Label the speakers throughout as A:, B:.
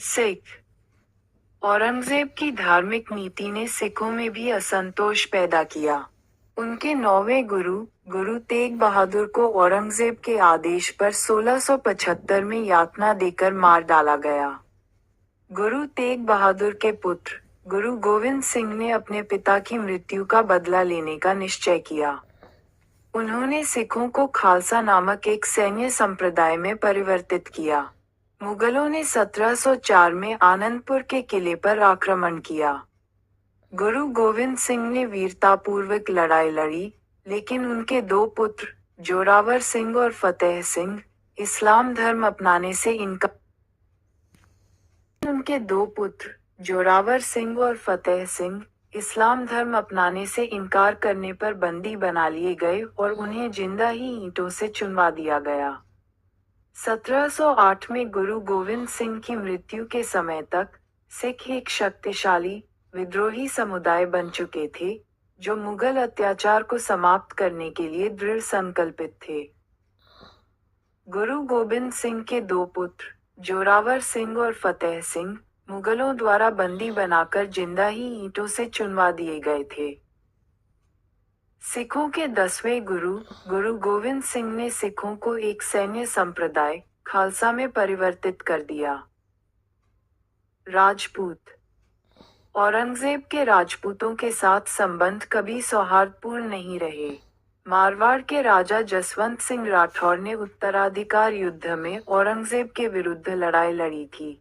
A: सिख। औरंगजेब की धार्मिक नीति ने सिखों में भी असंतोष पैदा किया। उनके 9वें गुरु, गुरु तेग बहादुर को औरंगजेब के आदेश पर 1675 में यातना देकर मार डाला गया। गुरु तेग बहादुर के पुत्र, गुरु गोविंद सिंह ने अपने पिता की मृत्यु का बदला लेने का निश्चय किया। उन्होंने सिखों को खालसा नामक एक सैन्य संप्रदाय में परिवर्तित किया। मुगलों ने 1704 में आनंदपुर के किले पर आक्रमण किया। गुरु गोविंद सिंह ने वीरतापूर्वक लड़ाई लड़ी, लेकिन उनके दो पुत्र, जोरावर सिंह और फतेह सिंह, इस्लाम धर्म अपनाने से इनकार उनके दो पुत्र, जोरावर सिंह और फतेह सिंह, इस्लाम धर्म अपनाने से इनकार करने पर बंदी बना लिए गए और उन्हें जिंदा ही ईंटों से चुनवा दिया गया। 1708 में गुरु गोविंद सिंह की मृत्यु के समय तक सिख एक शक्तिशाली, विद्रोही समुदाय बन चुके थे, जो मुगल अत्याचार को समाप्त करने के लिए दृढ़ संकल्पित थे। गुरु गोबिंद सिंह के दो पुत्र, जोरावर सिंह और फतेह सिंह, मुगलों द्वारा बंदी बनाकर जिंदा ही ईंटों से चुनवा दिए गए थे। सिखों के 10वें गुरु, गुरु गोविंद सिंह ने सिखों को एक सैन्य संप्रदाय, खालसा में परिवर्तित कर दिया। राजपूत। औरंगजेब के राजपूतों के साथ संबंध कभी सौहार्दपूर्ण नहीं रहे। मारवाड़ के राजा जसवंत सिंह राठौर ने उत्तराधिकार युद्ध में औरंगजेब के विरुद्ध लड़ाई लड़ी थी।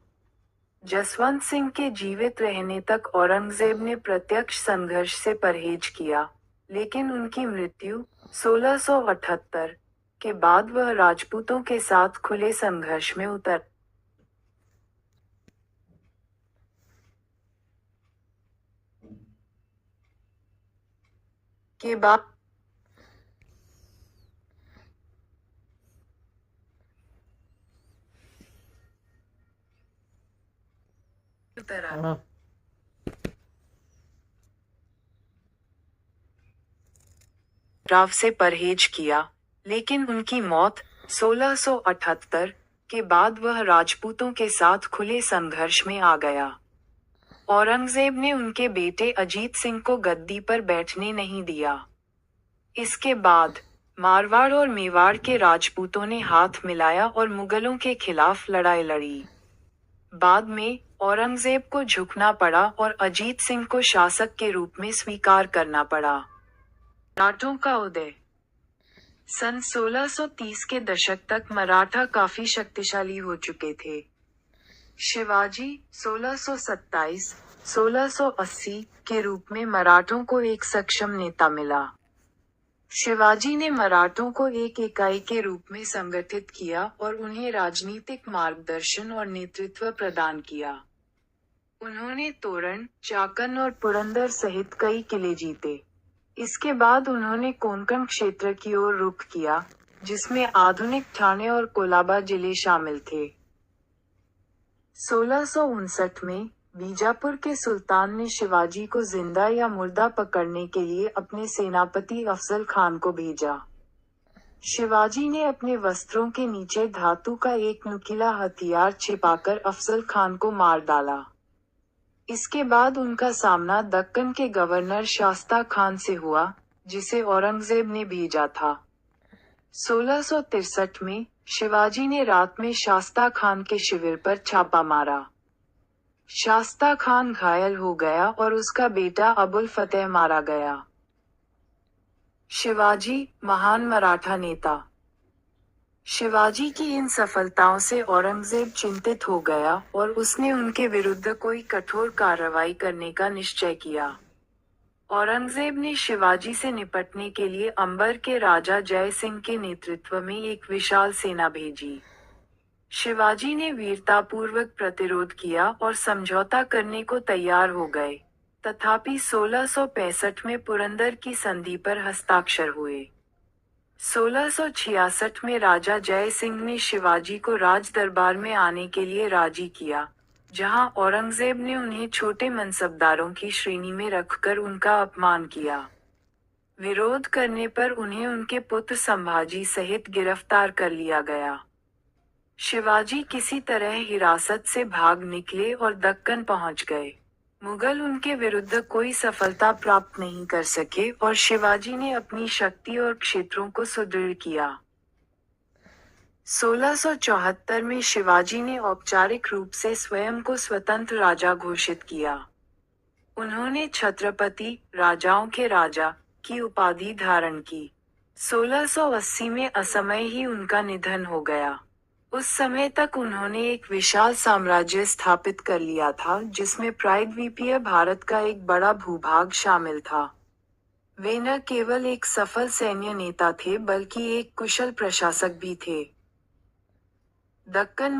A: जसवंत सिंह के जीवित रहने तक औरंगजेब ने प्रत्यक्ष संघर्ष से परहेज किया, लेकिन उनकी मृत्यु 1678 के बाद वह राजपूतों के साथ खुले संघर्ष में उतर के बाद उतरा। राव से परहेज किया, लेकिन उनकी मौत 1678 के बाद वह राजपूतों के साथ खुले संघर्ष में आ गया। औरंगजेब ने उनके बेटे अजीत सिंह को गद्दी पर बैठने नहीं दिया। इसके बाद मारवाड़ और मेवाड़ के राजपूतों ने हाथ मिलाया और मुगलों के खिलाफ लड़ाई लड़ी। बाद में औरंगजेब को झुकना पड़ा और अजीत सिंह को शासक के रूप में स्वीकार करना पड़ा। मराठों का उदय। सन 1630 के दशक तक मराठा काफी शक्तिशाली हो चुके थे। शिवाजी 1627-1680 के रूप में मराठों को एक सक्षम नेता मिला। शिवाजी ने मराठों को एक इकाई के रूप में संगठित किया और उन्हें राजनीतिक मार्गदर्शन और नेतृत्व प्रदान किया। उन्होंने तोरण, चाकन और पुरंदर सहित कई किले जीते। इसके बाद उन्होंने कोंकण क्षेत्र की ओर रुख किया, जिसमें आधुनिक ठाणे और कोलाबा जिले शामिल थे। 1659 में बीजापुर के सुल्तान ने शिवाजी को जिंदा या मुर्दा पकड़ने के लिए अपने सेनापति अफजल खान को भेजा। शिवाजी ने अपने वस्त्रों के नीचे धातु का एक नुकीला हथियार छिपाकर अफजल खान को मार डाला। इसके बाद उनका सामना दक्कन के गवर्नर शास्ता खान से हुआ, जिसे औरंगजेब ने भेजा था। 1663 में शिवाजी ने रात में शास्ता खान के शिविर पर छापा मारा। शास्ता खान घायल हो गया और उसका बेटा अबुल फतेह मारा गया। शिवाजी, महान मराठा नेता। शिवाजी की इन सफलताओं से औरंगजेब चिंतित हो गया और उसने उनके विरुद्ध कोई कठोर कार्रवाई करने का निश्चय किया। औरंगजेब ने शिवाजी से निपटने के लिए अंबर के राजा जय सिंह के नेतृत्व में एक विशाल सेना भेजी। शिवाजी ने वीरतापूर्वक प्रतिरोध किया और समझौता करने को तैयार हो गए, तथापि 1665 में पुरंदर की संधि पर हस्ताक्षर हुए। 1666 में राजा जय सिंह ने शिवाजी को राज दरबार में आने के लिए राजी किया, जहां औरंगजेब ने उन्हें छोटे मनसबदारों की श्रेणी में रखकर उनका अपमान किया। विरोध करने पर उन्हें उनके पुत्र संभाजी सहित गिरफ्तार कर लिया गया। शिवाजी किसी तरह हिरासत से भाग निकले और दक्कन पहुंच गए। मुगल उनके विरुद्ध कोई सफलता प्राप्त नहीं कर सके और शिवाजी ने अपनी शक्ति और क्षेत्रों को सुदृढ़ किया। 1674 में शिवाजी ने औपचारिक रूप से स्वयं को स्वतंत्र राजा घोषित किया। उन्होंने छत्रपति, राजाओं के राजा, की उपाधि धारण की। 1680 में असमय ही उनका निधन हो गया। उस समय तक उन्होंने एक विशाल साम्राज्य स्थापित कर लिया था जिसमें प्रायद्वीपीय भारत का एक बड़ा भूभाग शामिल था। वे न केवल एक सफल सैन्य नेता थे बल्कि एक कुशल प्रशासक भी थे। दक्कन